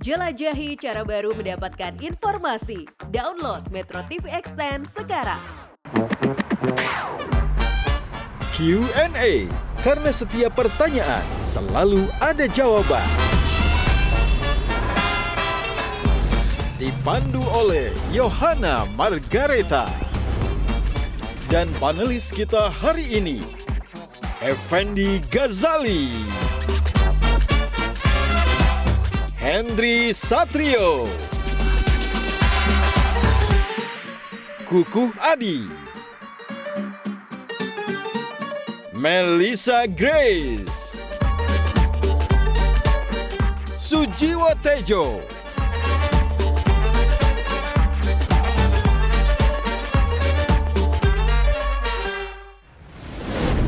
Jelajahi cara baru mendapatkan informasi. Download Metro TV Extend sekarang. Q&A, karena setiap pertanyaan selalu ada jawaban. Dipandu oleh Yohana Margareta. Dan panelis kita hari ini, Effendi Ghazali, Hendri Satrio, Kukuh Adi, Melissa Grace, Sujiwo Tejo,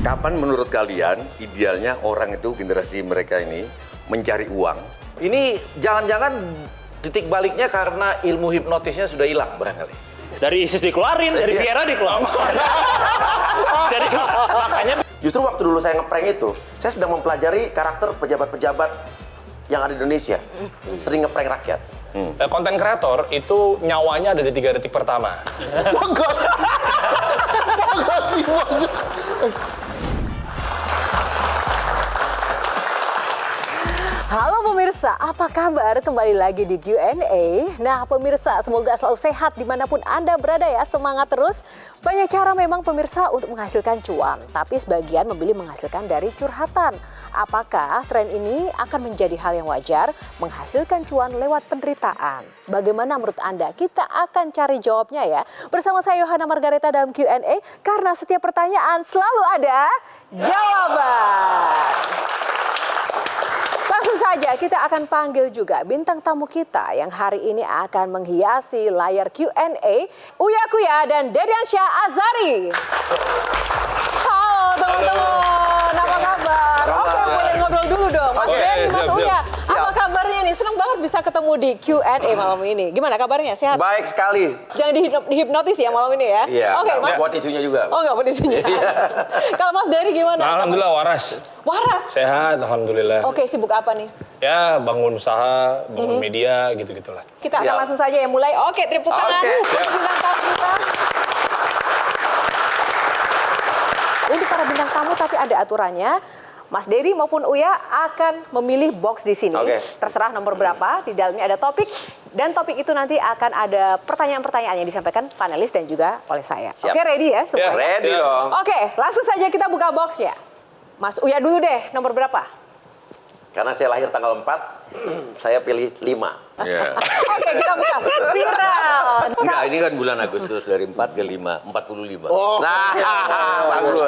kapan menurut kalian idealnya orang itu, generasi mereka ini, mencari uang? Ini jangan-jangan titik baliknya karena ilmu hipnotisnya sudah hilang barangkali. Dari ISIS dikeluarin, dari Viera dikeluarin. Jadi makanya Justru waktu dulu saya ngeprank itu, saya sedang mempelajari karakter pejabat-pejabat yang ada di Indonesia. Sering ngeprank rakyat. konten kreator itu nyawanya ada di 3 detik pertama. Halo pemirsa, apa kabar? Kembali lagi di Q&A. Nah pemirsa, semoga selalu sehat dimanapun Anda berada ya. Semangat terus. Banyak cara memang pemirsa untuk menghasilkan cuan. Tapi sebagian memilih menghasilkan dari curhatan. Apakah tren ini akan menjadi hal yang wajar? Menghasilkan cuan lewat penderitaan. Bagaimana menurut Anda? Kita akan cari jawabnya ya. Bersama saya Yohana Margareta dalam Q&A. Karena setiap pertanyaan selalu ada jawaban. Langsung saja kita akan panggil juga bintang tamu kita yang hari ini akan menghiasi layar Q&A, Uya Kuya dan Dediansyah Azhari. Halo teman-teman, apa kabar? Oke, boleh ngobrol dulu dong. Mas Dedi, Mas Uya, apa kabarnya nih? Senang banget bisa ketemu di Q&A malam ini. Gimana kabarnya? Sehat? Baik sekali. Jangan dihipnotis ya malam ini ya? Iya, Oke, Mas. buat isunya juga. Oh, nggak buat isunya. Kalau Mas Dedi gimana? Alhamdulillah waras. Waras? Sehat, alhamdulillah. Oke, sibuk apa nih? Ya bangun usaha, bangun media, gitu-gitulah. Kita akan langsung saja ya mulai. Oke, tepuk tangan. Oke, Untuk bintang tamu kita. Untuk para bintang tamu tapi ada aturannya. Mas Dedi maupun Uya akan memilih box di sini. Oke. Terserah nomor berapa. Di dalamnya ada topik. Dan topik itu nanti akan ada pertanyaan-pertanyaan yang disampaikan panelis dan juga oleh saya. Siap. Oke, ready ya semuanya? Ready dong. Oke, langsung saja kita buka boxnya. Mas Uya dulu deh, nomor berapa? Karena saya lahir tanggal 4, saya pilih 5. Oke, kita buka. Viral. Enggak, ini kan bulan Agustus dari 4 ke 5, 45. Nah, bagus.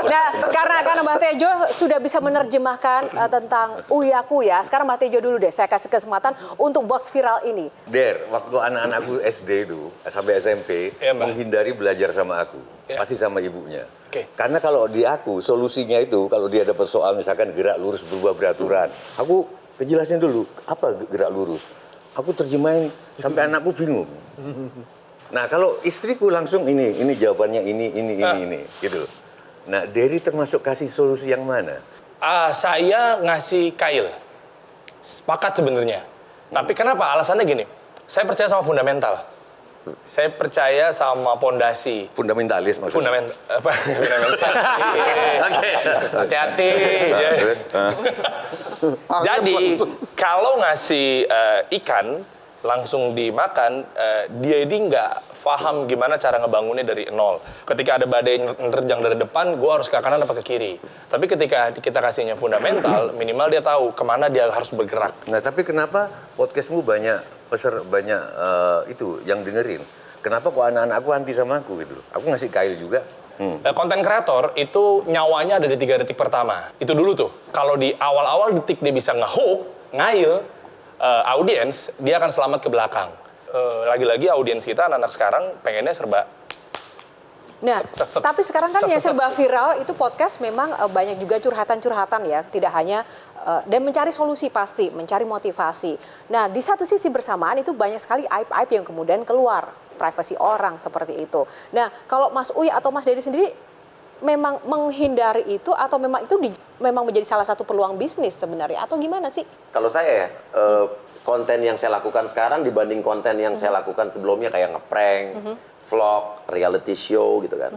Nah, karena Mbak Tejo sudah bisa menerjemahkan tentang Uya Kuya, sekarang Mbak Tejo dulu deh, saya kasih kesempatan untuk box viral ini. Der, waktu anak-anakku SD itu, sampai SMP, Iya, Mbak. menghindari belajar sama aku. Iya. Pasti sama ibunya. Oke. Karena kalau di aku, solusinya itu, kalau dia dapat soal misalkan gerak lurus berubah beraturan, aku kejelasin dulu, apa gerak lurus? Aku terjemahin sampai anakku bingung. Nah, kalau istriku langsung ini jawabannya ini, gitu. Nah, Derry termasuk kasih solusi yang mana? Saya ngasih kail. Sepakat sebenarnya. Tapi kenapa? Alasannya gini. Saya percaya sama fundamental. Saya percaya sama pondasi. Fundamentalis maksudnya. Fundamental. Oke. Hati-hati. Nah, terus, Jadi kalau ngasih ikan langsung dimakan, dia ini nggak paham gimana cara ngebangunnya dari nol. Ketika ada badai nerjang dari depan, gue harus ke kanan apa ke kiri. Tapi ketika kita kasihnya fundamental, minimal dia tahu kemana dia harus bergerak. Nah, tapi kenapa podcastmu banyak itu yang dengerin? Kenapa kok anak-anakku anti sama aku gitu? Aku ngasih kail juga. Konten kreator itu nyawanya ada di 3 detik pertama. Itu dulu tuh. Kalau di awal-awal detik dia bisa nge-hook, ngail, audiens, dia akan selamat ke belakang. Lagi-lagi audiens kita anak-anak sekarang pengennya serba. Nah, tapi sekarang kan yang serba viral itu podcast memang banyak juga curhatan-curhatan ya, tidak hanya dan mencari solusi pasti, mencari motivasi. Nah, di satu sisi bersamaan itu banyak sekali aib-aib yang kemudian keluar, privasi orang seperti itu. Nah, kalau Mas Uy atau Mas Dedi sendiri memang menghindari itu atau memang itu memang menjadi salah satu peluang bisnis sebenarnya atau gimana sih? Kalau saya ya, konten yang saya lakukan sekarang dibanding konten yang saya lakukan sebelumnya kayak ngeprank, vlog, reality show gitu kan.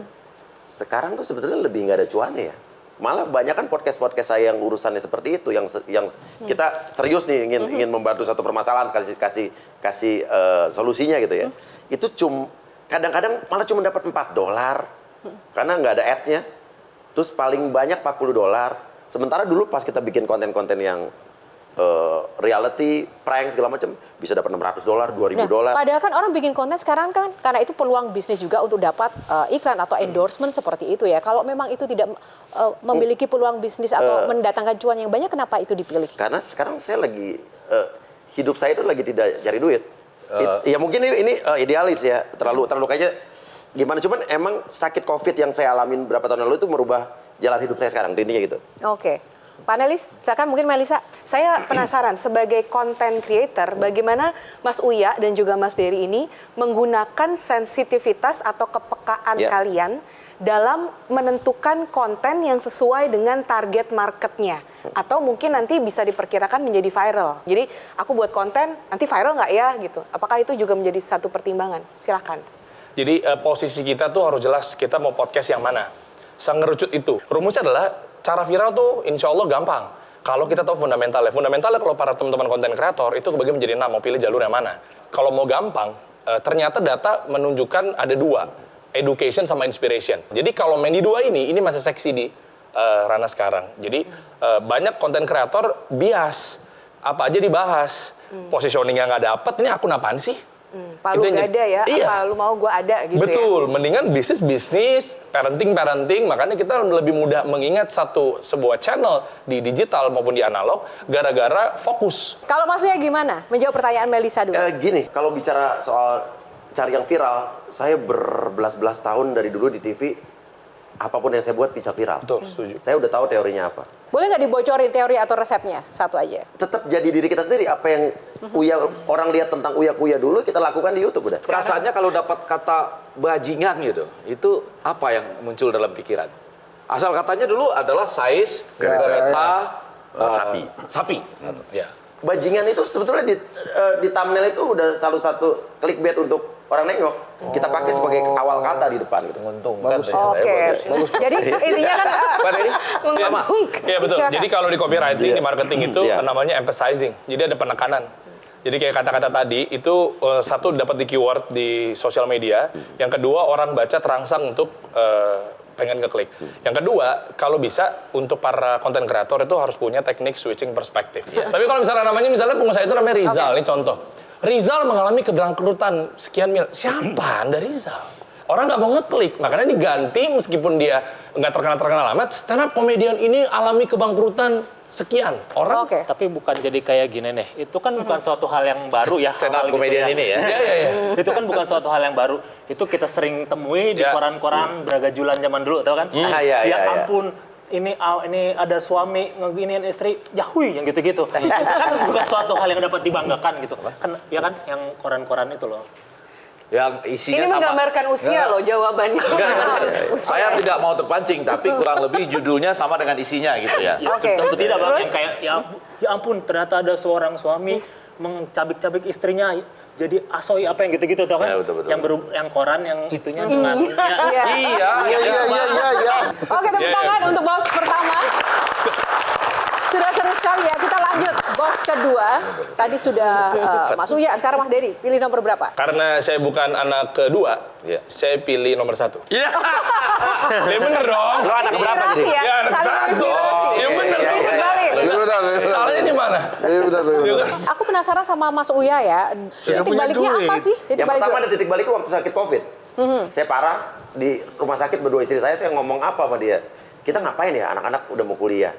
Sekarang tuh sebetulnya lebih nggak ada cuannya ya. Malah banyak kan podcast saya yang urusannya seperti itu, yang kita serius nih ingin membantu satu permasalahan, kasih solusinya gitu ya. Itu kadang-kadang malah cuma dapat $4 karena nggak ada ads-nya. Terus paling banyak $40. Sementara dulu pas kita bikin konten-konten yang reality, prank segala macam bisa dapat $600, $2.000. Padahal kan orang bikin konten sekarang kan karena itu peluang bisnis juga untuk dapat iklan atau endorsement seperti itu ya. Kalau memang itu tidak memiliki peluang bisnis atau mendatangkan cuan yang banyak, kenapa itu dipilih? Karena sekarang saya lagi hidup saya itu lagi tidak cari duit. Ya mungkin ini idealis ya, terlalu kayaknya gimana. Cuman emang sakit COVID yang saya alamin berapa tahun lalu itu merubah jalan hidup saya sekarang, intinya gitu. Oke. Panelis, silakan mungkin Melisa. Saya penasaran sebagai content creator, bagaimana Mas Uya dan juga Mas Dery ini menggunakan sensitivitas atau kepekaan kalian dalam menentukan konten yang sesuai dengan target marketnya. Atau mungkin nanti bisa diperkirakan menjadi viral. Jadi aku buat konten, nanti viral nggak ya gitu. Apakah itu juga menjadi satu pertimbangan? Silakan. Jadi posisi kita tuh harus jelas, kita mau podcast yang mana. Sengerucut itu. Rumusnya adalah cara viral tuh insya Allah gampang. Kalau kita tahu fundamentalnya. Fundamentalnya kalau para teman-teman konten kreator itu kebagi menjadi 6, mau pilih jalur yang mana. Kalau mau gampang, ternyata data menunjukkan ada 2, education sama inspiration. Jadi kalau main di 2 ini masih seksi di ranah sekarang. Jadi banyak konten kreator bias, apa aja dibahas. Positioning yang nggak dapet, ini akun apaan sih? Palu gak ada ya, iya. apa lu mau gue ada gitu. Betul, mendingan bisnis, parenting, makanya kita lebih mudah mengingat sebuah channel di digital maupun di analog, gara-gara fokus. Kalau maksudnya gimana? Menjawab pertanyaan Melisa dulu. Gini, kalau bicara soal cari yang viral, saya berbelas-belas tahun dari dulu di TV, apapun yang saya buat bisa viral. Betul, setuju. Saya udah tahu teorinya apa. Boleh nggak dibocorin teori atau resepnya? Satu aja. Tetap jadi diri kita sendiri. Apa yang orang lihat tentang Uya-Kuya dulu, kita lakukan di YouTube udah. Perasaannya kalau dapat kata bajingan gitu, itu apa yang muncul dalam pikiran? Asal katanya dulu adalah size, kereta, sapi. Ya. Bajingan itu sebetulnya di thumbnail itu udah salah satu clickbait untuk orang nengok. Kita pakai sebagai awal kata di depan gitu. Menguntungkan. Oke. Jadi intinya kan Menguntungkan. Iya betul. Silakan. Jadi kalau di copywriting, di marketing itu namanya emphasizing. Jadi ada penekanan. Jadi kayak kata-kata tadi itu satu dapat di keyword di sosial media, yang kedua orang baca terangsang untuk pengen ngeklik. Yang kedua, kalau bisa untuk para konten kreator itu harus punya teknik switching perspektif. Tapi kalau misalnya pengusaha itu namanya Rizal, ini contoh. Rizal mengalami kebangkrutan sekian mil. Siapa Anda Rizal? Orang nggak mau ngeklik, makanya diganti meskipun dia nggak terkenal amat. Stand up komedian ini alami kebangkrutan sekian orang. Tapi bukan jadi kayak gini nih. Itu kan bukan suatu hal yang baru ya. Stand up komedian ini ya. Iya. Itu kan bukan suatu hal yang baru. Itu kita sering temui di koran-koran beragajulan zaman dulu, tau kan? Ya ampun. Ini ada suami ngeginiin istri, yahui yang gitu-gitu. Itu kan bukan suatu hal yang dapat dibanggakan gitu. Kan ya kan yang koran-koran itu loh. Yang isinya Ini menggambarkan usia loh jawabannya. Saya tidak mau terpancing, tapi kurang lebih judulnya sama dengan isinya gitu ya. Tentu tidak Bang, yang kayak ya ampun ternyata ada seorang suami mencabik-cabik istrinya jadi asoy apa yang gitu-gitu tau kan? Betul. Yang koran yang itunya dengan Iya. Oke, tepuk tangan untuk box pertama. Sudah seru sekali ya. Kita lanjut box kedua. Tadi sudah Mas Uya, sekarang Mas Dery. Pilih nomor berapa? Karena saya bukan anak kedua, saya pilih nomor 1. Iya. Ya bener dong. Lo anak berapa jadi? Inspirasi ya? Ya, anak Saling satu. inspirasi. Ya bener. Balik. Salahnya di mana? Aku penasaran sama Mas Uya ya. Titik baliknya apa sih? Yang pertama ada titik balik waktu sakit COVID. Saya parah di rumah sakit berdua istri saya ngomong apa sama dia. Kita ngapain ya, anak-anak udah mau kuliah.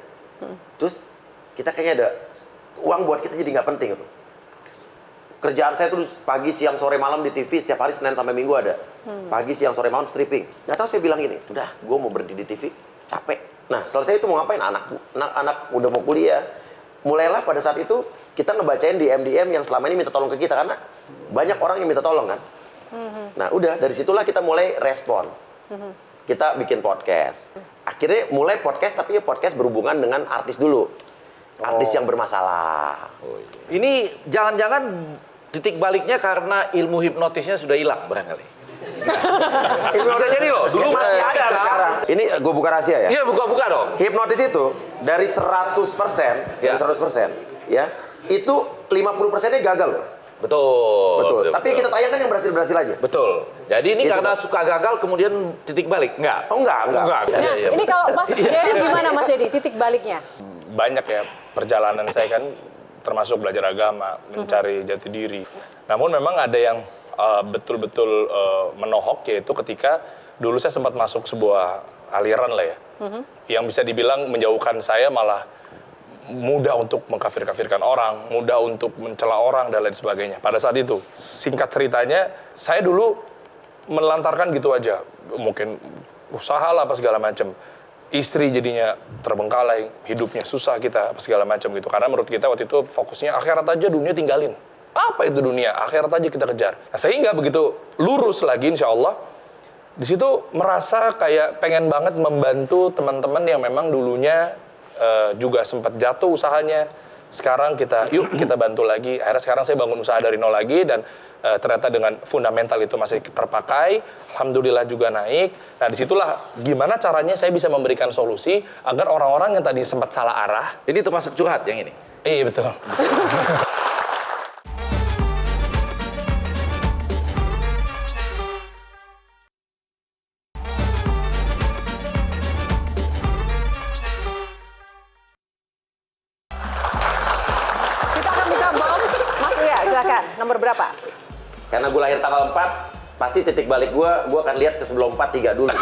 Terus kita kayaknya ada uang buat kita jadi nggak penting gitu. Kerjaan saya tuh pagi, siang, sore, malam di TV setiap hari Senin sampai Minggu ada. Pagi, siang, sore, malam stripping. Nggak tahu saya bilang gini, udah gue mau berhenti di TV, capek. Nah selesai itu mau ngapain? Anak udah mau kuliah. Mulailah pada saat itu kita ngebacain di MDM yang selama ini minta tolong ke kita karena banyak orang yang minta tolong kan. Nah udah dari situlah kita mulai respon. Kita bikin podcast. Akhirnya mulai podcast tapi ya podcast berhubungan dengan artis dulu. artis yang bermasalah. Ini jangan-jangan titik baliknya karena ilmu hipnotisnya sudah hilang barangkali. Bisa jadi loh, dulu masih ada sekarang. Ini gue buka rahasia ya. Iya, buka-buka dong. Hipnotis itu dari 100%, Ya. dari 100%, ya, itu 50%-nya gagal, Mas. Betul. Tapi kita tayangkan yang berhasil-berhasil aja. Betul. Jadi ini Itu, karena Mas. suka gagal kemudian titik balik? Enggak. Oh, enggak. Nah, ini kalau Mas Dery gimana Mas Dery titik baliknya? Banyak ya perjalanan saya kan, termasuk belajar agama, mencari jati diri. Namun memang ada yang betul-betul menohok, yaitu ketika dulu saya sempat masuk sebuah aliran lah ya, yang bisa dibilang menjauhkan saya, malah mudah untuk mengkafir-kafirkan orang, mudah untuk mencela orang dan lain sebagainya. Pada saat itu, singkat ceritanya, saya dulu melantarkan gitu aja, mungkin usaha lah apa segala macam. Istri jadinya terbengkalai, hidupnya susah kita apa segala macam gitu. Karena menurut kita waktu itu fokusnya akhirat aja, dunia tinggalin. Apa itu dunia? Akhirat aja kita kejar. Nah, sehingga begitu lurus lagi insya Allah, di situ merasa kayak pengen banget membantu teman-teman yang memang dulunya juga sempat jatuh usahanya. Sekarang yuk kita bantu lagi. Akhirnya sekarang saya bangun usaha dari nol lagi, dan ternyata dengan fundamental itu masih terpakai. Alhamdulillah juga naik. Nah, disitulah gimana caranya saya bisa memberikan solusi agar orang-orang yang tadi sempat salah arah. Ini termasuk curhat yang ini? Iya, betul. Kita akan buka box. Mas Uya, silakan. Nomor berapa? Karena gue lahir tanggal 4, pasti titik balik gue akan lihat ke sebelum 4, 3 dulu.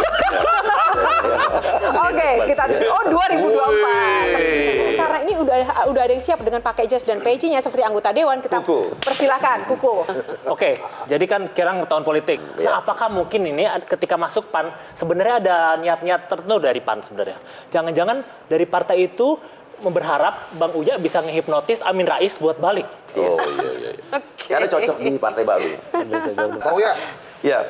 Oke, kita 2024. Karena ini udah ada yang siap dengan pakai jas dan pecinya seperti anggota dewan, kita persilakan Kuku. Oke, jadi kan sekarang tahun politik. Nah, apakah mungkin ini ketika masuk PAN sebenarnya ada niat-niat tertentu dari PAN sebenarnya? Jangan-jangan dari partai itu berharap Bang Uya bisa ngehipnotis Amin Rais buat balik. Oh iya. Karena cocok di partai baru. Oh ya, Ya.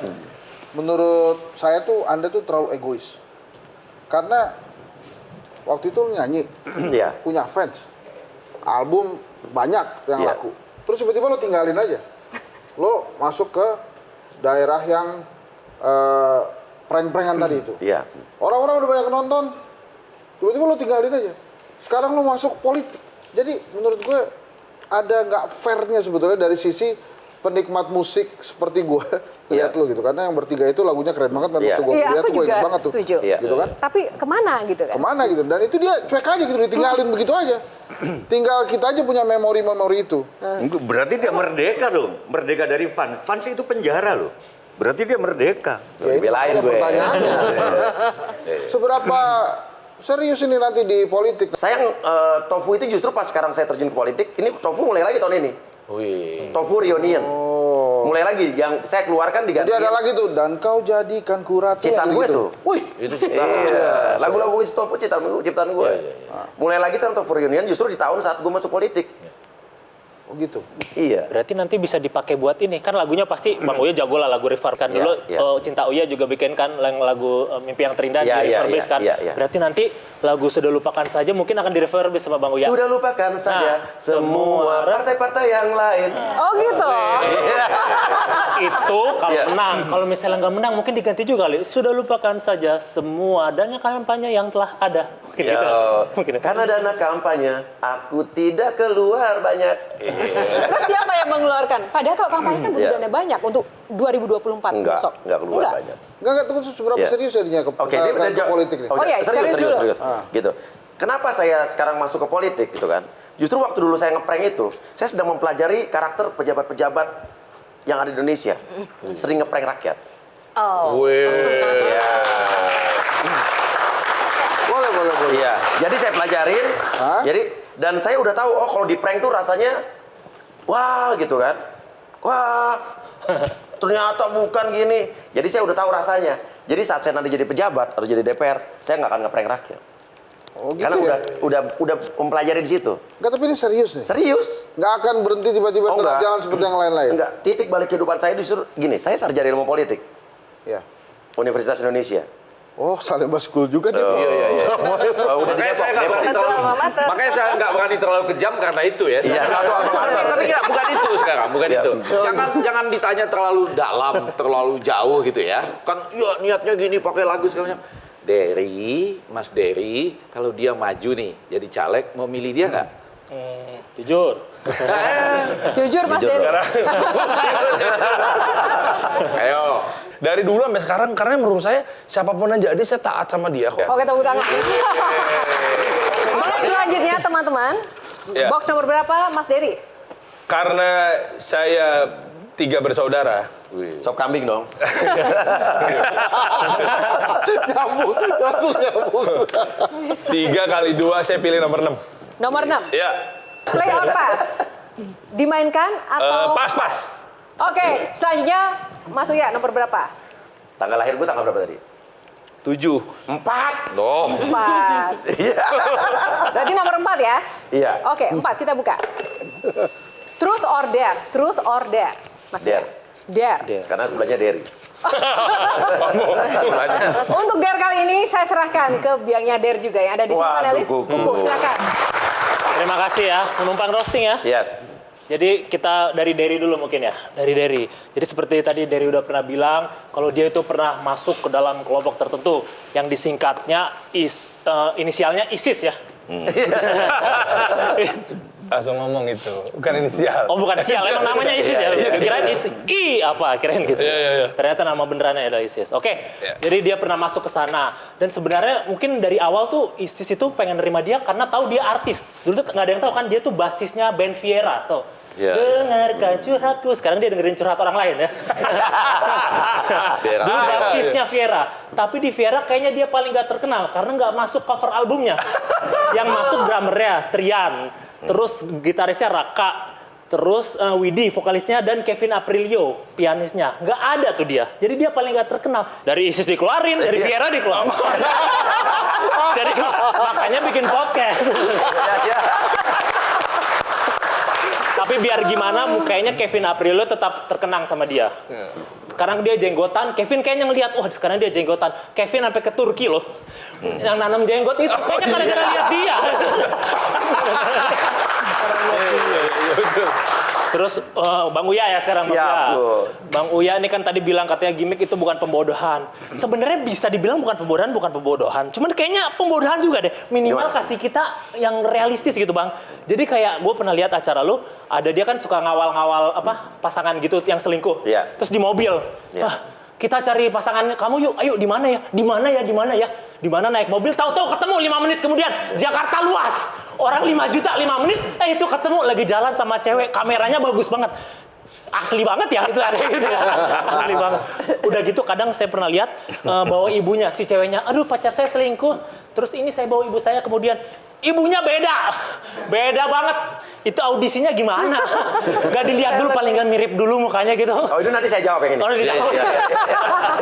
menurut saya tuh Anda tuh terlalu egois. Karena waktu itu lu nyanyi, Iya. punya fans, album banyak yang Iya. laku. Terus tiba-tiba lo tinggalin aja. Lo masuk ke daerah yang prank-prankan tadi itu. Iya. Orang-orang udah banyak nonton, tiba-tiba lo tinggalin aja. Sekarang lo masuk politik. Jadi menurut gue ada nggak fairnya sebetulnya dari sisi penikmat musik seperti gue lihat lo gitu. Karena yang bertiga itu lagunya keren banget, dan waktu gue Iya, lihat aku tuh gue juga ingat banget tuh. setuju. Iya. Gitu kan? Tapi kemana gitu kan? Kemana gitu. Dan itu dia cuek aja gitu, ditinggalin begitu aja. Tinggal kita aja punya memori-memori itu. Berarti dia merdeka dong. Merdeka dari fans. Fans itu penjara loh. Berarti dia merdeka. Ya, ini Belain makanya gue. pertanyaannya. Seberapa serius ini nanti di politik? Sayang, Tofu itu justru pas sekarang saya terjun ke politik, ini Tofu mulai lagi tahun ini. Wih. Tofu Reunion. Mulai lagi, yang saya keluarkan diganti. Jadi ada lagi tuh, dan kau jadikan kuratu. Ciptaan gue tuh. Wih, Itu ciptaan. Iya, lagu-lagu itu Tofu ciptaan gue. Mulai lagi sekarang Tofu Reunion justru di tahun saat gue masuk politik. oh gitu. Iya. Berarti nanti bisa dipakai buat ini. Kan lagunya pasti Bang Uya jago lah lagu reverb kan. Dulu Iya. Cinta Uya juga bikin kan lagu Mimpi yang Terindah Iya, di iya, reverbis iya, kan. iya. Berarti nanti lagu Sudah Lupakan Saja mungkin akan di reverbis sama Bang Uya. Sudah lupakan saja semua partai-partai yang lain. Oh gitu. Itu kalau Iya. menang. Kalau misalnya nggak menang mungkin diganti juga kali. Sudah lupakan saja semua dana kampanye yang telah ada. Mungkin Ya, gitu. Mungkin itu. karena dana kampanye, aku tidak keluar banyak. Terus siapa yang mengeluarkan? Padahal kalau kampanye kan butuh Iya. dana banyak untuk 2024 besok. Enggak keluar banyak. Enggak, tunggu seberapa Iya. serius jadinya ke, Oke, ke, ini ke, udah ke politik nih. Oh iya, serius dulu. Gitu. Kenapa saya sekarang masuk ke politik gitu kan? Justru waktu dulu saya ngeprank itu, saya sedang mempelajari karakter pejabat-pejabat yang ada di Indonesia. Sering ngeprank rakyat. Oh. Iya. Boleh. Iya. Jadi saya pelajarin. Hah? Jadi dan saya udah tahu, oh kalau di prank tuh rasanya wah gitu kan. Wah. Ternyata bukan gini. Jadi saya udah tahu rasanya. Jadi saat saya nanti jadi pejabat atau jadi DPR, saya nggak akan ngeprank rakyat. Oh gitu Karena ya? udah mempelajari di situ. Enggak, tapi ini serius nih. Serius? Nggak akan berhenti tiba-tiba Oh, tengah enggak. jalan seperti yang lain-lain. Enggak. Titik balik kehidupan saya justru gini. Saya sarjana ilmu politik. Ya. Universitas Indonesia. Oh, Salemba School juga dia. Iya. Makanya Makanya saya nggak berani terlalu kejam karena itu ya. Tapi nggak, bukan itu sekarang, bukan itu. Jangan ditanya terlalu dalam, terlalu jauh gitu ya. Kan ya niatnya gini pakai lagu segalanya. Mas Dery, kalau dia maju nih jadi caleg, mau milih dia nggak? Jujur. Jujur Mas Dery. Ayo. Dari dulu sampai sekarang, karena menurut saya siapapun yang jadi saya taat sama dia kok. Oke, tepuk tangan. Oke, selanjutnya teman-teman. Ya. Box nomor berapa Mas Dery? Karena saya 3 bersaudara. Sop kambing dong. Nyambung, langsung nyambung. 3 kali 2 saya pilih nomor 6. Nomor 6. Ya. Play or pass? Dimainkan atau Pas. Oke, selanjutnya Mas Uya nomor berapa? Tanggal lahir gue tanggal berapa tadi? 7. 4. Loh. 4. Berarti nomor 4 ya? Iya. Oke, 4 kita buka. Truth or dare? Truth or dare? Mas Uya. Dare. Karena sebelahnya Dery. Untuk dare kali ini saya serahkan ke biangnya dare juga yang ada di sini panelis. Kuku, silakan. Terima kasih ya, menumpang roasting ya. Yes. Jadi kita dari Dery dulu mungkin ya, dari Dery. Jadi seperti tadi Dery udah pernah bilang, kalau dia itu pernah masuk ke dalam kelompok tertentu yang disingkatnya inisialnya ISIS ya. Langsung ngomong itu, bukan inisial. Oh bukan inisial, emang namanya ISIS ya? Kirain ISIS, kirain gitu. Ternyata nama benerannya adalah ISIS. Oke, jadi dia pernah masuk ke sana. Dan sebenarnya mungkin dari awal tuh ISIS itu pengen nerima dia karena tahu dia artis. Dulu tuh nggak ada yang tahu kan, dia tuh basisnya band Viera tuh. Dengarkan curhatku, sekarang dia dengerin curhat orang lain ya. Dulu basisnya Viera, tapi di Viera kayaknya dia paling nggak terkenal karena nggak masuk cover albumnya. Yang masuk drummernya Trian, terus gitarisnya Raka, terus Widi vokalisnya dan Kevin Aprilio pianisnya. Nggak ada tuh dia. Jadi dia paling nggak terkenal. Dari ISIS dikeluarin, dari Viera dikeluarin. Jadi makanya bikin podcast. Tapi biar gimana mukanya Kevin Aprilio tetap terkenang sama dia. Sekarang dia jenggotan, Kevin kayaknya ngeliat, wah sekarang dia jenggotan. Kevin sampai ke Turki loh. Yang nanam jenggot itu kayaknya gara-gara lihat dia. Terus Bang Uya ya sekarang Bang Uya. Bang Uya ini kan tadi bilang katanya gimmick itu bukan pembodohan. Sebenarnya bisa dibilang bukan pembodohan. Cuman kayaknya pembodohan juga deh. Minimal kasih kita yang realistis gitu Bang. Jadi kayak gue pernah lihat acara lu, ada dia kan suka ngawal-ngawal pasangan gitu yang selingkuh. Terus di mobil. Kita cari pasangan kamu yuk, ayo di mana ya? Di mana naik mobil, tahu-tahu ketemu 5 menit kemudian. Jakarta luas. Orang 5 juta 5 menit, itu ketemu lagi jalan sama cewek, kameranya bagus banget. Asli banget ya itu ada gitu ya. Asli banget. Udah gitu kadang saya pernah lihat bawa ibunya si ceweknya, aduh pacar saya selingkuh. Terus ini saya bawa ibu saya kemudian ibunya beda banget. Itu audisinya gimana? Gak dilihat dulu, paling nggak mirip dulu mukanya gitu. Oh itu nanti saya jawab yang ini. Oh,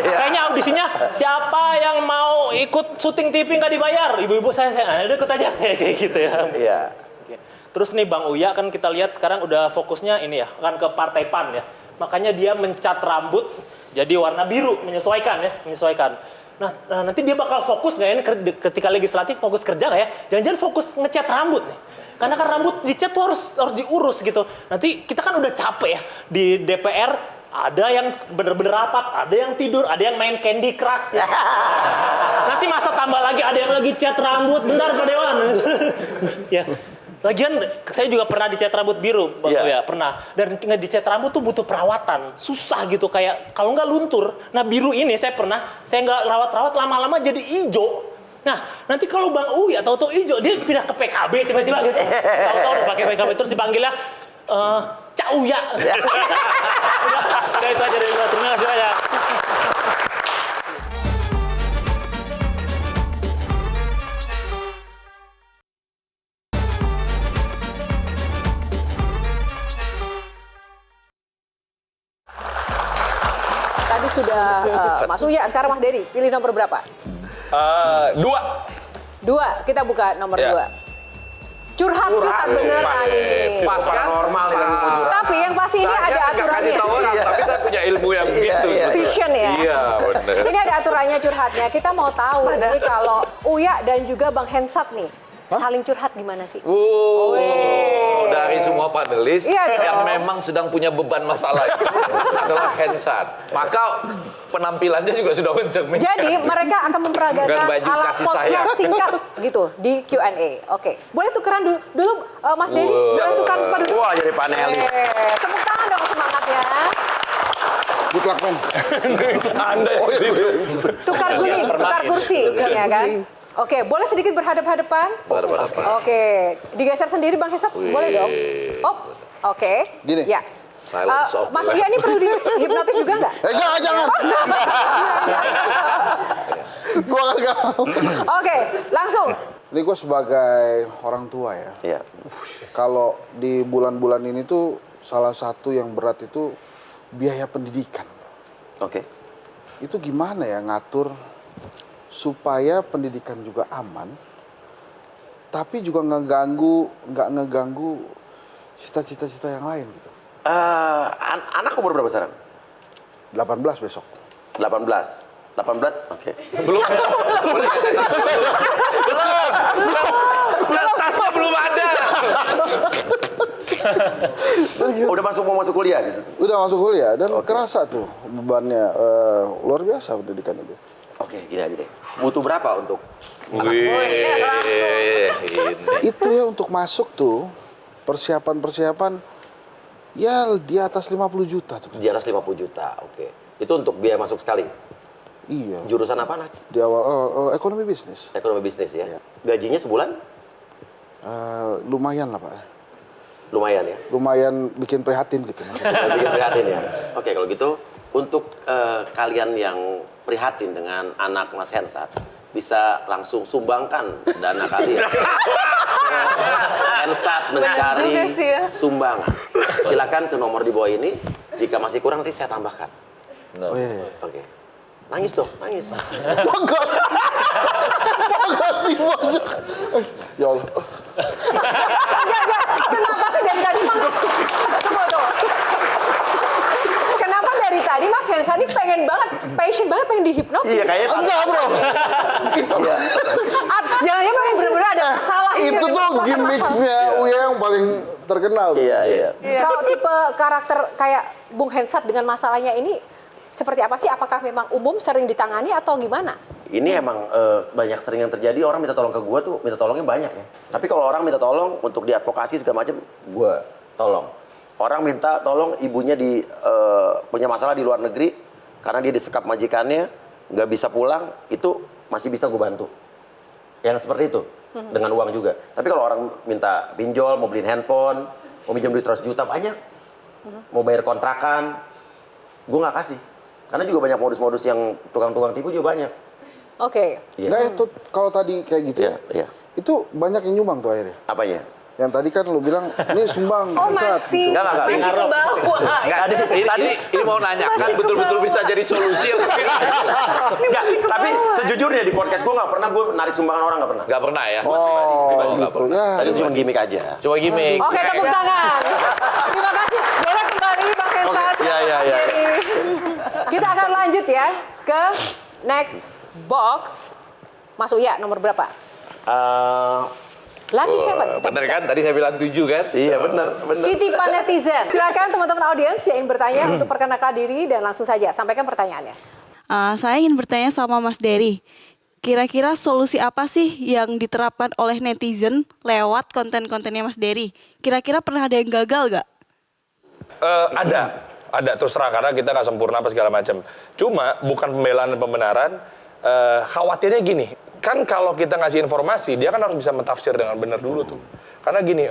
kayaknya audisinya siapa yang mau ikut syuting TV nggak dibayar? Ibu-ibu saya udah ikut aja kayak gitu ya. Iya. Terus nih Bang Uya kan kita lihat sekarang udah fokusnya ini ya, kan ke Partai PAN ya. Makanya dia mencat rambut jadi warna biru, menyesuaikan. Nah, nanti dia bakal fokus nggak ya ketika legislatif, fokus kerja nggak ya? Jangan-jangan fokus ngecat rambut nih. Karena kan rambut dicat tuh harus diurus gitu. Nanti kita kan udah capek ya di DPR, ada yang bener-bener rapat, ada yang tidur, ada yang main Candy Crush ya. Nanti masa tambah lagi ada yang lagi cat rambut, bentar Pak Dewan. Ya. Lagian saya juga pernah dicat rambut biru, Bang Uya, pernah. Dan dicat rambut tuh butuh perawatan, susah gitu, kayak kalau nggak luntur. Nah biru ini saya nggak rawat-rawat, lama-lama jadi hijau. Nah nanti kalau Bang Uya tahu-tahu hijau, dia pindah ke PKB tiba-tiba gitu. Tahu-tahu udah pakai PKB terus dipanggilnya Cak Uya. Udah itu aja dari gua. Terima kasih banyak. Tadi sudah Mas Uya, sekarang Mas Dery. Pilih nomor berapa? 2. 2, kita buka nomor 2. Curhat beneran ini. Pas kan? Paranormal ini mau curhat. Tapi yang pasti ini Saya ada nggak kasih aturannya. tahu orang, tapi saya punya ilmu yang gitu. sebetulnya. Vision ya? Iya, benar. Ini ada aturannya curhatnya. Kita mau tahu ini kalau Uya dan juga Bang Hensat nih saling curhat gimana sih? Dari semua panelis Iya dong. yang memang sedang punya beban masalah itu adalah Hensat. Maka penampilannya juga sudah menceng-menceng. Jadi mereka akan memperagakan Dengan baju ala kasih podcast sayang. singkat gitu di Q&A. Oke, boleh tukeran dulu Mas Dedi, boleh tukeran Pak dulu. Wah, jadi panelis. Tepuk tangan dong semangatnya. Good luck, men. Anda Oh, iya. Tukar kursi, ya kan? Oke, boleh sedikit berhadap-hadapan? Oke, digeser sendiri Bang Hensat, boleh dong? Oke. Gini. Ya. Silence of Mas the Uya ini perlu dihipnotis juga nggak? Jangan. Gua nggak mau. Oke, langsung. Ini gue sebagai orang tua ya. Iya. Kalau di bulan-bulan ini tuh salah satu yang berat itu biaya pendidikan. Oke. Itu gimana ya ngatur supaya pendidikan juga aman, tapi juga nggak ngeganggu cita-cita yang lain gitu. Anak umur berapa sekarang? 18 besok. 18. Oke. Belum. Tasnya belum ada. Udah mau masuk kuliah? Udah masuk kuliah dan kerasa tuh bebannya luar biasa pendidikan itu. Oke, gini aja deh. Butuh berapa untuk Itu ya untuk masuk tuh persiapan ya di atas 50 juta tuh. di atas 50 juta? Oke. Itu untuk biaya masuk sekali. Iya. Jurusan apa, Nak? Di awal ekonomi bisnis. Ekonomi bisnis ya. Iya. Gajinya sebulan? Lumayan lah Pak. Lumayan ya. Lumayan bikin prihatin gitu. Bikin prihatin ya. Oke, kalau gitu untuk kalian yang prihatin dengan anak Mas Hensat, bisa langsung sumbangkan dana kalian. Hensat mencari juga sih ya. sumbangan. Silakan ke nomor di bawah ini. Jika masih kurang nanti saya tambahkan. Oh iya. Oke. Nangis dong, nangis. Makasih banyak. Ya Allah. Kenapa sih dari tadi Tunggu. Kenapa dari tadi Mas Hensat ini pengen banget, passion banget pengen dihipnotis? Iya, kayaknya Enggak bro. Itu Jangan-jangan memang benar-benar ada masalah. itu tuh gimmicksnya Uya yang paling terkenal. Iya. Kalau tipe karakter kayak Bung Hensat dengan masalahnya ini seperti apa sih? Apakah memang umum sering ditangani atau gimana? Ini emang banyak sering yang terjadi, orang minta tolong ke gue tuh, minta tolongnya banyak ya. Tapi kalau orang minta tolong untuk diadvokasi segala macam, gue tolong. Orang minta tolong ibunya punya masalah di luar negeri, karena dia disekap majikannya, nggak bisa pulang, itu masih bisa gue bantu. Yang seperti itu, dengan uang juga. Tapi kalau orang minta pinjol, mau beliin handphone, mau pinjam duit 100 juta, banyak. Mau bayar kontrakan, gue nggak kasih. Karena juga banyak modus-modus yang tukang-tukang tipu juga banyak. Oke. Iya. Nggak itu kalau tadi kayak gitu Iya, iya. itu banyak yang nyumbang tuh akhirnya. Apanya? Yang tadi kan lu bilang ini sumbang. Hensat, gitu. Enggak. Masih ke bawah. Enggak, ini mau nanya, kan betul-betul bisa jadi solusi atau tidak? Enggak, tapi sejujurnya di podcast gue nggak pernah gue narik sumbangan orang, nggak pernah. Nggak pernah ya? Oh gitu ya. Tadi cuma gimmick aja. Cuma gimmick. Oke, tepuk tangan. Terima kasih. Boleh kembali Bang Hensat. Iya. Kita akan lanjut ya ke next box. Mas Uya nomor berapa? Lagi siapa? Bener kan? Tadi saya bilang 7 kan? Iya benar. Titipan netizen. Silakan teman-teman audiens yang ingin bertanya untuk perkenalkan diri dan langsung saja sampaikan pertanyaannya. Saya ingin bertanya sama Mas Dery. Kira-kira solusi apa sih yang diterapkan oleh netizen lewat konten-kontennya Mas Dery? Kira-kira pernah ada yang gagal nggak? Ada terus terang karena kita nggak sempurna apa segala macam. Cuma bukan pembelaan dan pembenaran. Khawatirnya gini, kan kalau kita ngasih informasi, dia kan harus bisa mentafsir dengan benar dulu tuh. Karena gini,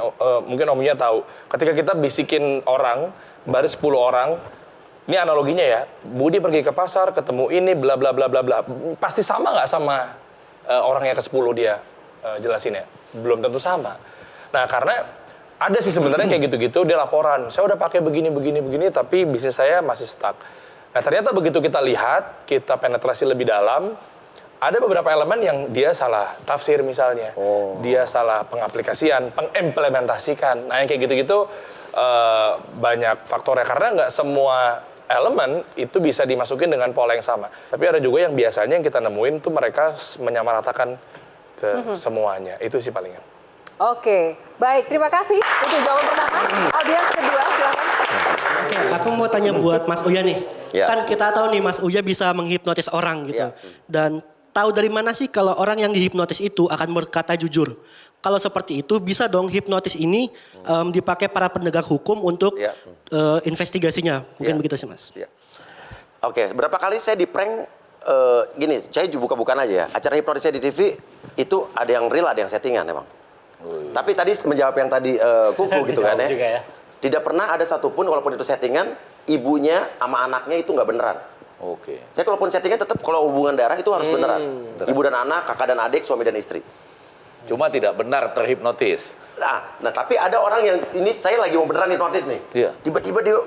mungkin Omnya tahu, ketika kita bisikin orang, baru 10 orang, ini analoginya ya, Budi pergi ke pasar, ketemu ini, bla bla bla bla bla, pasti sama nggak sama orang yang ke-10 dia jelasinnya? Belum tentu sama. Nah karena ada sih sebenarnya kayak gitu-gitu, dia laporan, saya udah pakai begini, tapi bisnis saya masih stuck. Nah ternyata begitu kita lihat, kita penetrasi lebih dalam, ada beberapa elemen yang dia salah tafsir misalnya, dia salah pengaplikasian, pengimplementasikan. Nah yang kayak gitu-gitu banyak faktornya karena nggak semua elemen itu bisa dimasukin dengan pola yang sama. Tapi ada juga yang biasanya yang kita nemuin tuh mereka menyamaratakan ke semuanya. Itu sih palingan. Oke, baik. Terima kasih untuk jawaban pertama. Audiens kedua, silakan. Oke, aku mau tanya buat Mas Uya nih. Kan kita tahu nih Mas Uya bisa menghipnotis orang gitu. Dan tahu dari mana sih kalau orang yang dihipnotis itu akan berkata jujur? Kalau seperti itu bisa dong hipnotis ini dipakai para penegak hukum untuk investigasinya. Mungkin begitu sih Mas. Oke, berapa kali saya di prank gini, saya buka-bukaan aja ya. Acara hipnotis saya di TV itu ada yang real, ada yang settingan emang. Tapi tadi menjawab yang tadi Kuku gitu kan ya. Tidak pernah ada satupun walaupun itu settingan, ibunya sama anaknya itu nggak beneran. Oke. Saya kalaupun settingan tetap kalau hubungan darah itu harus beneran. Ibu dan anak, kakak dan adik, suami dan istri. Cuma tidak benar terhipnotis. Nah tapi ada orang yang ini saya lagi mau beneran hipnotis nih. Tiba-tiba dia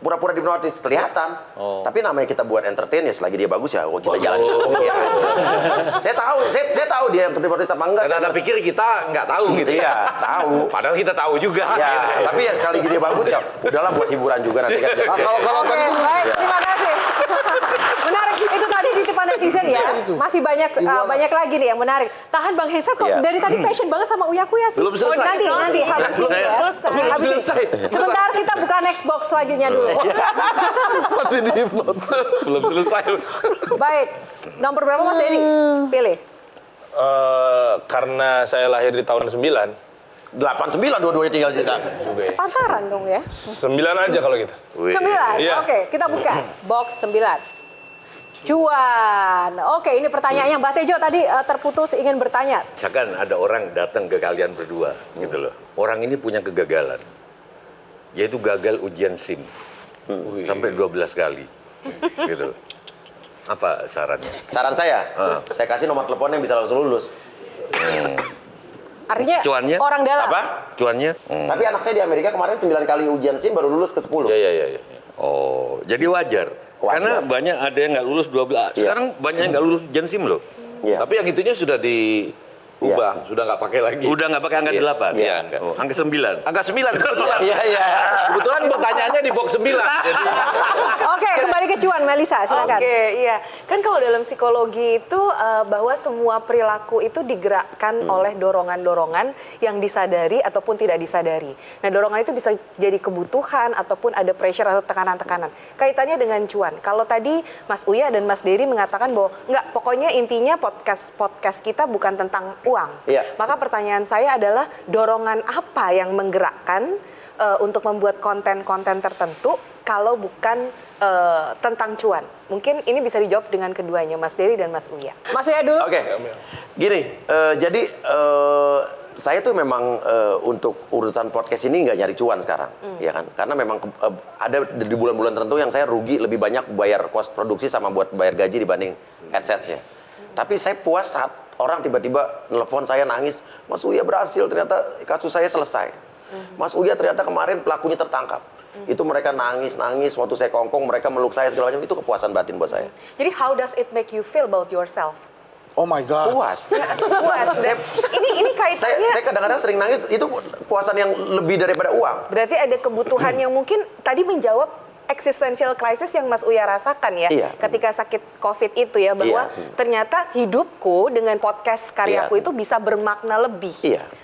pura-pura hipnotis kelihatan. Tapi namanya kita buat entertain ya selagi dia bagus ya kita jalan. Saya tahu dia hipnotis apa enggak. Karena Anda pikir kita nggak tahu gitu. Iya, tahu. Padahal kita tahu juga. Ya, tapi ya sekali dia bagus ya udahlah buat hiburan juga nanti kan. Kalau Baik, terima kasih. Menarik, itu tadi titipan netizen ya. Masih banyak lagi nih yang menarik. Tahan Bang Hensat kok dari tadi passion banget sama Uya Kuya sih. Belum selesai. Nanti habis ini ya. Habis ini. Sebentar kita buka next box selanjutnya dulu. masih di hipnotis. Belum selesai. Baik, nomor berapa Mas Dedi? Pilih. Karena saya lahir di tahun 89, 89 dua-duanya tinggal sisa. Sepantaran dong ya. 9 aja kalau gitu. 9, Iya. Oke, kita buka box 9. Cuan. Oke, ini pertanyaannya Mbak Tejo tadi terputus ingin bertanya. Misalkan ada orang datang ke kalian berdua, gitu loh. Orang ini punya kegagalan, yaitu gagal ujian SIM sampai 12 kali, gitu. Apa sarannya? Saran saya, saya kasih nomor telepon yang bisa langsung lulus. Artinya Cuannya? orang dalam. Apa? Cuannya? Tapi anak saya di Amerika kemarin 9 kali ujian SIM baru lulus ke 10. Iya. Oh, jadi wajar. Karena banyak ada yang nggak lulus 12. Sekarang banyak yang nggak lulus ujian SIM loh. Tapi yang itunya sudah diubah, sudah nggak pakai lagi. Udah nggak pakai angka 8? Iya. Angka 9? Angka 9 kebetulan. Iya. Kebetulan pertanyaannya di box 9. Jadi... Oke, kembali ke Cuan, Melisa, silakan. Oke, iya. Kan kalau dalam psikologi itu bahwa semua perilaku itu digerakkan oleh dorongan-dorongan yang disadari ataupun tidak disadari. Nah, dorongan itu bisa jadi kebutuhan ataupun ada pressure atau tekanan-tekanan. Kaitannya dengan Cuan. Kalau tadi Mas Uya dan Mas Dery mengatakan bahwa enggak, pokoknya intinya podcast kita bukan tentang uang. Iya. Maka pertanyaan saya adalah dorongan apa yang menggerakkan untuk membuat konten-konten tertentu kalau bukan tentang cuan? Mungkin ini bisa dijawab dengan keduanya, Mas Dery dan Mas Uya. Mas Uya dulu. Oke. Gini, jadi saya tuh memang untuk urutan podcast ini nggak nyari cuan sekarang, ya kan? Karena memang ada di bulan-bulan tertentu yang saya rugi lebih banyak bayar cost produksi sama buat bayar gaji dibanding AdSense-nya. Tapi saya puas saat orang tiba-tiba nelfon saya nangis, Mas Uya berhasil, ternyata kasus saya selesai. Mas Uya ternyata kemarin pelakunya tertangkap. Itu mereka nangis, waktu saya kongkong mereka meluk saya segala macam, itu kepuasan batin buat saya. Jadi how does it make you feel about yourself? Oh my God. Puas. Puas. Ini kaitannya. Saya kadang-kadang sering nangis, itu kepuasan yang lebih daripada uang. Berarti ada kebutuhan yang mungkin tadi menjawab existential crisis yang Mas Uya rasakan ya, ketika sakit COVID itu ya, bahwa ternyata hidupku dengan podcast karyaku itu bisa bermakna lebih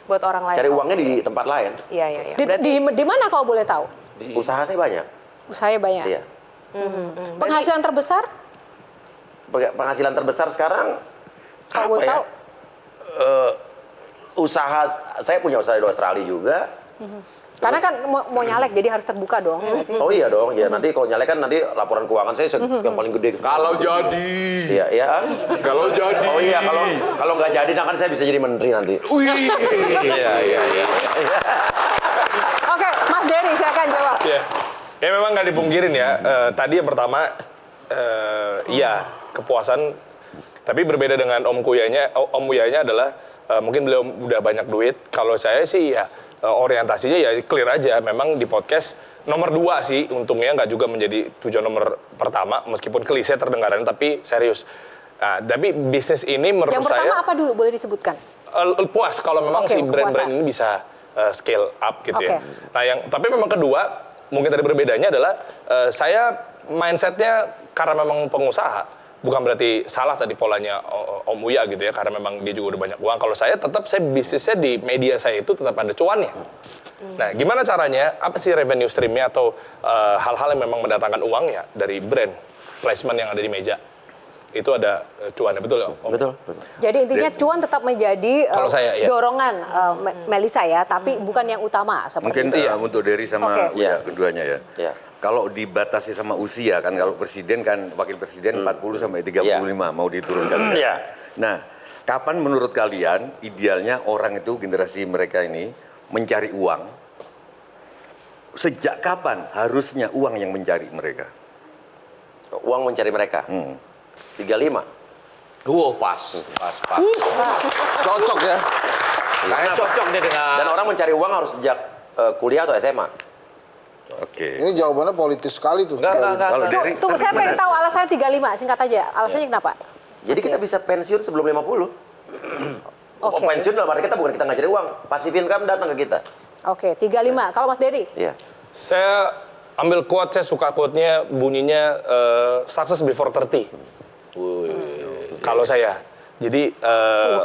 buat orang lain. Cari uangnya di tempat lain. Iya. Di mana kalau boleh tahu? Usaha saya banyak. Usahanya banyak. Iya. Penghasilan terbesar? Penghasilan terbesar sekarang kalau boleh tahu? Usaha saya punya usaha di Australia juga. Karena kan mau nyalek jadi harus terbuka dong. Ya sih? Oh iya dong, ya nanti kalau nyalek kan nanti laporan keuangan saya yang paling gede. Kalau jadi. Iya. Kalau jadi. Oh iya, kalau nggak jadi kan saya bisa jadi menteri nanti. Iya. Oke, Mas Dery silakan jawab. Ya memang nggak dipungkirin ya. Tadi yang pertama, iya kepuasan. Tapi berbeda dengan Om Uyanya adalah mungkin beliau udah banyak duit. Kalau saya sih ya orientasinya ya clear aja. Memang di podcast nomor 2 sih untungnya, nggak juga menjadi tujuan nomor pertama. Meskipun klise terdengarannya tapi serius. Nah, tapi bisnis ini menurut Yang pertama saya apa dulu boleh disebutkan? Puas kalau memang Oke, si brand-brand kepuasan. ini bisa scale up gitu Oke. ya. Nah, tapi memang kedua, mungkin tadi berbedanya adalah saya mindsetnya karena memang pengusaha, bukan berarti salah tadi polanya Om Uya gitu ya, karena memang dia juga udah banyak uang. Kalau saya bisnisnya di media saya itu tetap ada cuannya. Nah, gimana caranya? Apa sih revenue streamnya atau hal-hal yang memang mendatangkan uang ya dari brand placement yang ada di meja? Itu ada cuannya, betul nggak, Om? Betul. Jadi intinya cuan tetap menjadi Kalau saya, ya. dorongan Melisa ya, tapi bukan yang utama seperti Mungkin itu. untuk Dery sama Oke. Uya keduanya ya. Iya. Kalau dibatasi sama usia kan, kalau presiden kan, wakil presiden 40 sampai 35 mau diturunkan. Iya. Nah, kapan menurut kalian idealnya orang itu, generasi mereka ini mencari uang? Sejak kapan harusnya uang yang mencari mereka? Uang mencari mereka. 35. Pas. Cocok ya. Kayak cocok nih dengan... Dan orang mencari uang harus sejak kuliah atau SMA. Oke. Ini jawabannya politis sekali tuh. Enggak. Kalau Dery, Tunggu, saya pengen tahu alasannya 35, singkat aja. Alasannya kenapa? Jadi kita bisa pensiun sebelum 50. Oke. Pensiun dalam arti kita bukan kita nggak cari uang. Passive income datang ke kita. Oke, 35. Kalau Mas Dery? Iya. Saya ambil quote, saya suka quote-nya, bunyinya success before 30. Kalau saya. Jadi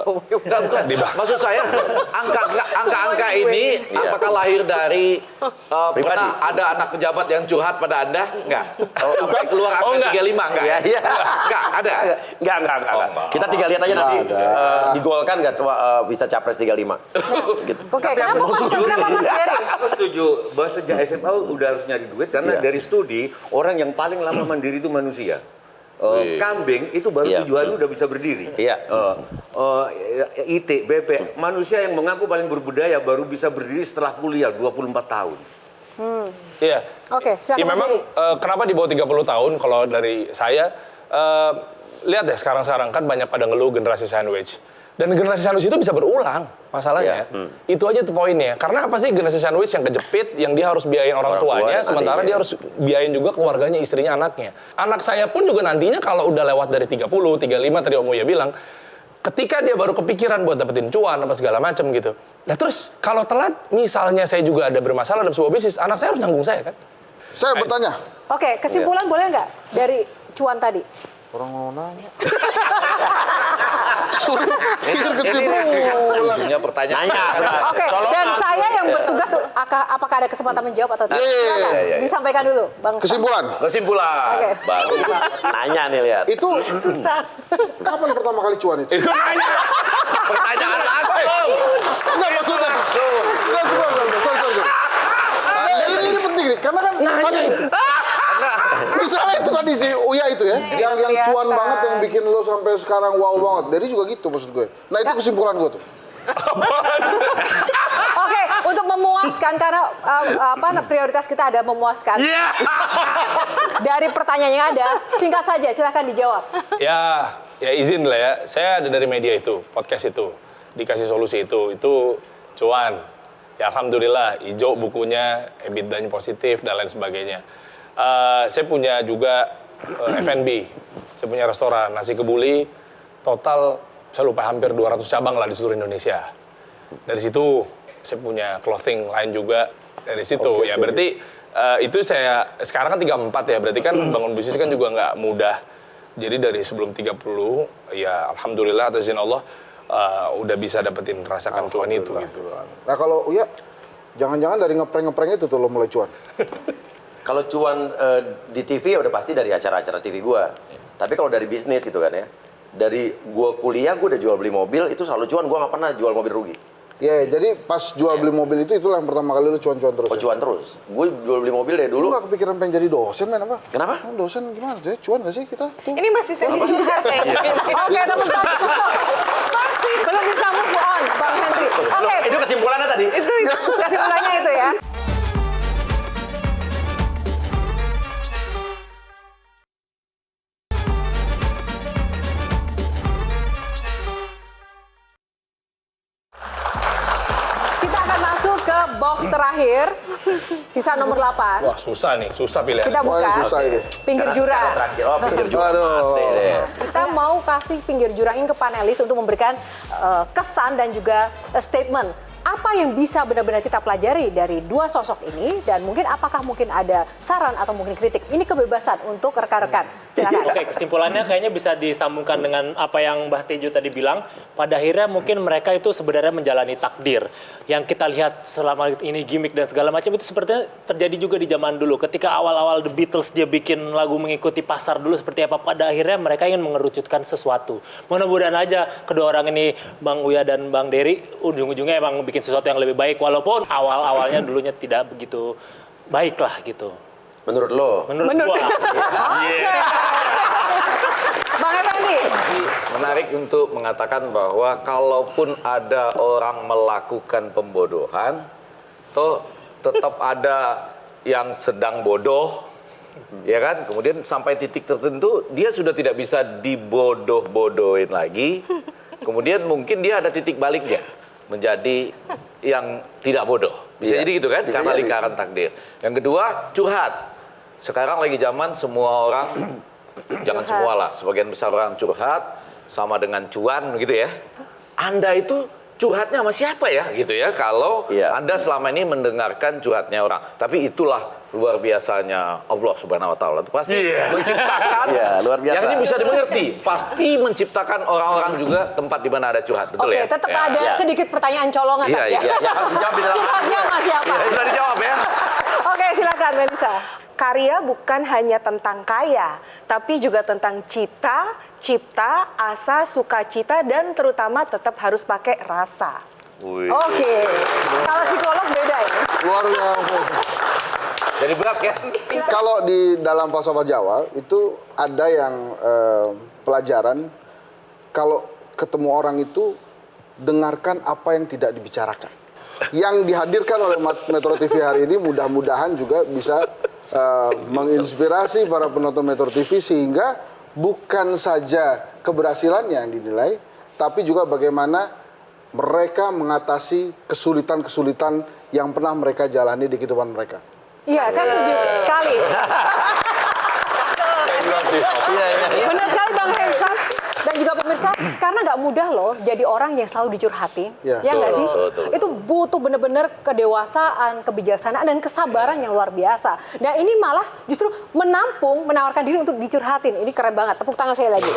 Bukan. Maksud saya angka-angka ini apakah lahir dari pernah ada anak pejabat yang curhat pada Anda? Enggak. Sampai keluar angka 35 enggak? Iya. Enggak, ada. Enggak. Kita tinggal lihat aja nanti digolkan nggak bisa capres 35. Gitu. Oke, kenapa Mas Dery? aku setuju bahwa sejak SMA udah harus nyari duit karena dari studi orang yang paling lama mandiri itu manusia. Kambing itu baru 7 hari udah bisa berdiri. Iya. IT, BP, manusia yang mengaku paling berbudaya baru bisa berdiri setelah kuliah 24 tahun. iya. Oke, silakan Ya Mas memang Dery. kenapa di bawah 30 tahun kalau dari saya lihat deh sekarang kan banyak pada ngeluh generasi sandwich. Dan generasi sandwich itu bisa berulang masalahnya. Itu aja tuh poinnya. Karena apa sih generasi sandwich yang kejepit, yang dia harus biayain orang tuanya, sementara dia harus biayain juga keluarganya, istrinya, anaknya. Anak saya pun juga nantinya kalau udah lewat dari 30, 35 tadi Om Uya bilang, ketika dia baru kepikiran buat dapetin cuan apa segala macam gitu. Nah terus kalau telat, misalnya saya juga ada bermasalah dalam sebuah bisnis, anak saya harus nanggung saya kan? Saya bertanya. Oke, kesimpulan boleh nggak dari cuan tadi? Orang mau nanya. Pikir kesimpulan. Ujungnya pertanyaan. Oke, dan saya yang bertugas apakah ada kesempatan menjawab atau tidak? Silakan, disampaikan dulu, Bang. Kesimpulan. Oke. Baru nanya nih lihat. Itu kapan pertama kali cuan itu? Itu nanya. Pertanyaan langsung. Enggak maksudnya. Enggak, sorry. Ini penting nih, karena kan tadi misalnya itu tadi si Uya itu ya, yang cuan banget yang bikin lo sampai sekarang wow banget. Dari juga gitu maksud gue. Nah itu kesimpulan gue tuh. Oke, untuk memuaskan karena prioritas kita ada memuaskan. Dari pertanyaan yang ada, singkat saja, silahkan dijawab. Ya izin lah ya. Saya ada dari media itu, podcast itu, dikasih solusi itu cuan. Ya alhamdulillah, hijau bukunya, EBITDA-nya positif dan lain sebagainya. Saya punya juga F&B, saya punya restoran nasi kebuli, total saya lupa hampir 200 cabang lah di seluruh Indonesia. Dari situ saya punya clothing lain juga dari situ. Ya berarti itu saya sekarang kan 34 ya, berarti kan bangun bisnis kan juga nggak mudah. Jadi dari sebelum 30 ya alhamdulillah atas izin Allah udah bisa dapetin rasakan cuan itu gitu. Nah kalau Uya, jangan-jangan dari ngeprank itu tuh lo mulai cuan. Kalau cuan di TV ya udah pasti dari acara-acara TV gua. Tapi kalau dari bisnis gitu kan ya, dari gua kuliah gua udah jual beli mobil, itu selalu cuan, gua nggak pernah jual mobil rugi. Ya, jadi pas jual beli mobil itu itulah yang pertama kali lu cuan-cuan terus. Oh, cuan terus. Gue jual beli mobil dari Lu dulu. nggak kepikiran pengen jadi dosen, men apa? Kenapa? Dosen gimana sih? Cuan nggak sih kita? Tuh. Ini masih sesi curhat kayaknya. Oke, tepuk tangan. Belum bisa move on, Bang Henry. Oke, Itu kesimpulannya tadi. itu kesimpulannya itu ya. Kita akan masuk ke box box terakhir, sisa nomor 8. Wah, susah nih, susah pilihan. Kita buka. Susah ini. Pinggir jurang. Terakhir, pinggir jurang. Aduh. Kita mau kasih pinggir jurang ini ke panelis untuk memberikan kesan dan juga statement. Apa yang bisa benar-benar kita pelajari dari dua sosok ini, dan mungkin apakah mungkin ada saran atau mungkin kritik? Ini kebebasan untuk rekan-rekan. Silakan. Oke, kesimpulannya kayaknya bisa disambungkan dengan apa yang Mbah Tejo tadi bilang. Pada akhirnya mungkin mereka itu sebenarnya menjalani takdir. Yang kita lihat selama ini gimmick dan segala macam itu sepertinya terjadi juga di zaman dulu. Ketika awal-awal The Beatles dia bikin lagu mengikuti pasar dulu seperti apa, pada akhirnya mereka ingin mengerucutkan sesuatu. Mudah-mudahan aja kedua orang ini, Bang Uya dan Bang Dery, ujung-ujungnya emang bikin sesuatu yang lebih baik, walaupun awal-awalnya dulunya tidak begitu baik lah gitu. Menurut lo? Menurut gua. Bang Effendi. Menarik untuk mengatakan bahwa kalaupun ada orang melakukan pembodohan, toh tetap ada yang sedang bodoh, ya kan? Kemudian sampai titik tertentu dia sudah tidak bisa dibodoh-bodohin lagi. Kemudian mungkin dia ada titik baliknya menjadi yang tidak bodoh. Bisa jadi gitu kan? Karena lingkaran takdir. Yang kedua, curhat. Sekarang lagi zaman semua orang, jangan semua lah, sebagian besar orang curhat, sama dengan cuan gitu ya. Anda itu curhatnya sama siapa ya gitu ya, kalau Anda selama ini mendengarkan curhatnya orang. Tapi itulah luar biasanya Allah Subhanahu wa taala. Itu pasti menciptakan luar biasa. yang ini bisa dimengerti. Pasti menciptakan orang-orang juga tempat di mana ada curhat, betul ya? Oke, tetap ada sedikit pertanyaan colongan tadi ya. Harus dijawab di dalam Curhatnya sama siapa? Sudah dijawab ya. Oke, silakan Melisa. Karya bukan hanya tentang kaya, tapi juga tentang cita, cipta, asa, sukacita, dan terutama tetap harus pakai rasa. Oke. Kalau psikolog beda ya? Luar biasa. Jadi berat ya. Kalau di dalam falsafah Jawa itu ada yang pelajaran, kalau ketemu orang itu dengarkan apa yang tidak dibicarakan. Yang dihadirkan oleh Metro TV hari ini mudah-mudahan juga bisa menginspirasi para penonton Metro TV, sehingga bukan saja keberhasilannya yang dinilai, tapi juga bagaimana mereka mengatasi kesulitan-kesulitan yang pernah mereka jalani di kehidupan mereka. Iya, saya setuju sekali. Benar sekali Bang Hensan dan juga pemirsa, karena nggak mudah loh jadi orang yang selalu dicurhatin, ya nggak sih? Itu butuh benar-benar kedewasaan, kebijaksanaan, dan kesabaran yang luar biasa. Dan ini malah justru menawarkan diri untuk dicurhatin. Ini keren banget, tepuk tangan saya lagi.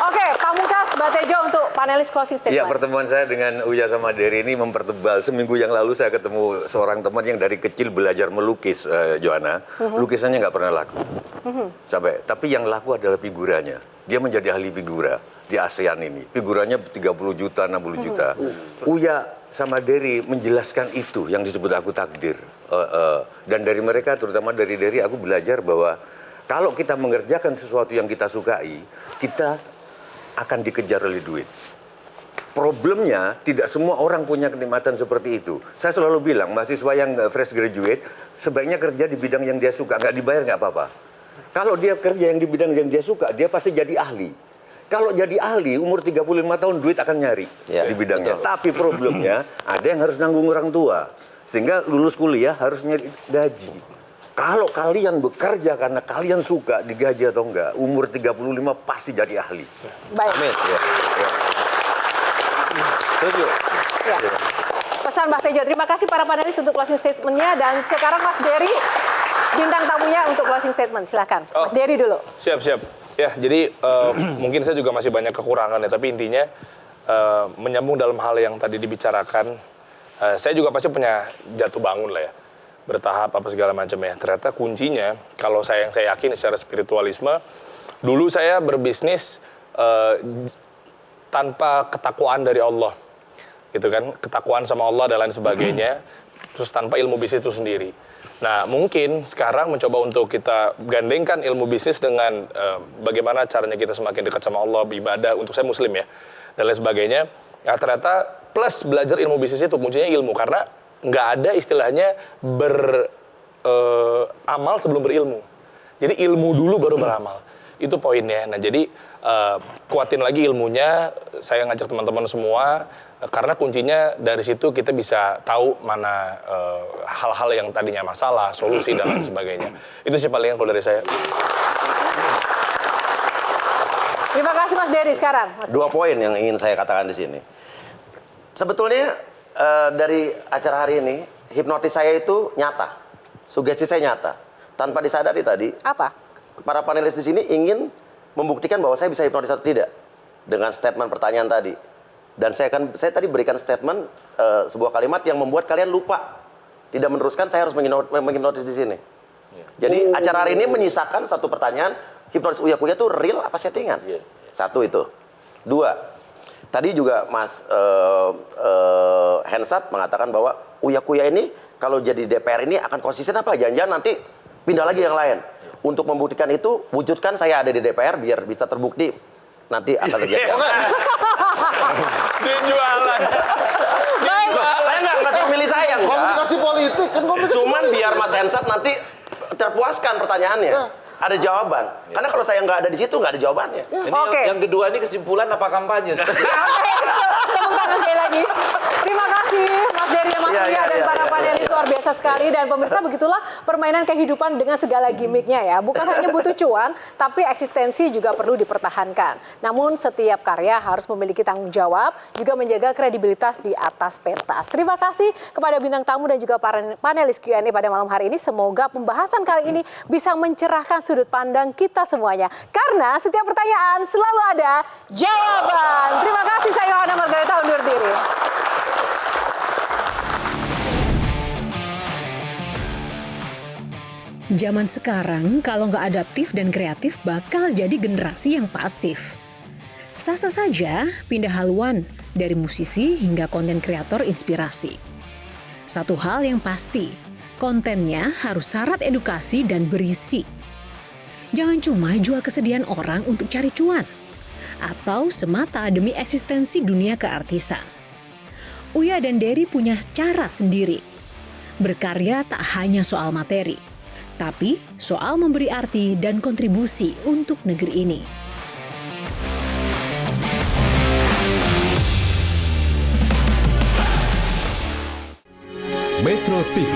Oke, Pak Mungkas, Mbak Tejo untuk panelis closing statement. Iya, pertemuan saya dengan Uya sama Dery ini mempertebal. Seminggu yang lalu saya ketemu seorang teman yang dari kecil belajar melukis, Joanna. Lukisannya nggak pernah laku. Sampai, tapi yang laku adalah figuranya. Dia menjadi ahli figura di ASEAN ini. Figuranya 30 juta, 60 juta. Uya sama Dery menjelaskan itu yang disebut aku takdir. Dan dari mereka, terutama dari Dery, aku belajar bahwa kalau kita mengerjakan sesuatu yang kita sukai, kita akan dikejar oleh duit. Problemnya, tidak semua orang punya kenikmatan seperti itu. Saya selalu bilang, mahasiswa yang fresh graduate, sebaiknya kerja di bidang yang dia suka, nggak dibayar nggak apa-apa. Kalau dia kerja yang di bidang yang dia suka, dia pasti jadi ahli. Kalau jadi ahli, umur 35 tahun, duit akan nyari di bidangnya. Tapi problemnya, ada yang harus nanggung orang tua. Sehingga lulus kuliah harus nyari gaji. Kalau kalian bekerja karena kalian suka digaji atau enggak, umur 35 pasti jadi ahli. Baik. Amin. Setuju. Ya. Pesan Mbak Tejo, terima kasih para panelis untuk closing statement-nya. Dan sekarang Mas Dery, bintang tamunya untuk closing statement. Silakan, Mas Dery dulu. Siap. Ya, jadi mungkin saya juga masih banyak kekurangan ya, tapi intinya menyambung dalam hal yang tadi dibicarakan, saya juga pasti punya jatuh bangun lah ya. Bertahap apa segala macam ya. Ternyata kuncinya kalau saya yakin secara spiritualisme, dulu saya berbisnis tanpa ketakwaan dari Allah, gitu kan, ketakwaan sama Allah dan lain sebagainya, terus tanpa ilmu bisnis itu sendiri. Nah, mungkin sekarang mencoba untuk kita gandengkan ilmu bisnis dengan bagaimana caranya kita semakin dekat sama Allah, beribadah, untuk saya muslim ya, dan lain sebagainya. Nah, ternyata plus belajar ilmu bisnis itu kuncinya ilmu, karena nggak ada istilahnya beramal sebelum berilmu. Jadi ilmu dulu baru beramal. Itu poinnya. Nah, jadi kuatin lagi ilmunya. Saya ngajak teman-teman semua karena kuncinya dari situ kita bisa tahu mana hal-hal yang tadinya masalah, solusi dan lain sebagainya. Itu sih palingan kalau dari saya. Terima kasih Mas Dery sekarang. Mas 2 poin yang ingin saya katakan di sini. Sebetulnya dari acara hari ini, hipnotis saya itu nyata. Sugesti saya nyata. Tanpa disadari tadi. Apa? Para panelis di sini ingin membuktikan bahwa saya bisa hipnotis atau tidak. Dengan statement pertanyaan tadi. Dan saya tadi berikan statement sebuah kalimat yang membuat kalian lupa. Tidak meneruskan, saya harus menghipnotis di sini. Jadi acara hari ini menyisakan satu pertanyaan, hipnotis Uya-Kuya itu real apa settingan? Satu itu. 2. Tadi juga Mas Hensat mengatakan bahwa Uya-Kuya ini kalau jadi DPR ini akan konsisten apa? Jangan-jangan nanti pindah lagi yang lain. Untuk membuktikan itu, wujudkan saya ada di DPR biar bisa terbukti nanti akan terjadi. Jualan. Saya nggak ngasih pemilih saya. Komunikasi politik kan komunikasi. Cuman biar Mas Hensat nanti terpuaskan pertanyaannya. Ada jawaban. Karena kalau saya nggak ada di situ, nggak ada jawabannya. Ini yang kedua ini kesimpulan apa kampanye? Tepuk tangan sekali lagi. Terima kasih Mas Dery, Mas Uya, dan para panelis luar biasa sekali. Dan pemirsa, begitulah permainan kehidupan dengan segala gimmicknya ya. Bukan hanya butuh cuan, tapi eksistensi juga perlu dipertahankan. Namun setiap karya harus memiliki tanggung jawab, juga menjaga kredibilitas di atas pentas. Terima kasih kepada bintang tamu dan juga para panelis Q&A pada malam hari ini. Semoga pembahasan kali ini bisa mencerahkan sudut pandang kita semuanya. Karena setiap pertanyaan selalu ada jawaban. Terima kasih, saya Yohana Margareta undur diri. Zaman sekarang kalau nggak adaptif dan kreatif bakal jadi generasi yang pasif. Sah-sah saja pindah haluan dari musisi hingga konten kreator inspirasi. Satu hal yang pasti, kontennya harus syarat edukasi dan berisi. Jangan cuma jual kesedihan orang untuk cari cuan, atau semata demi eksistensi dunia keartisan. Uya dan Dery punya cara sendiri. Berkarya tak hanya soal materi, tapi soal memberi arti dan kontribusi untuk negeri ini. Metro TV,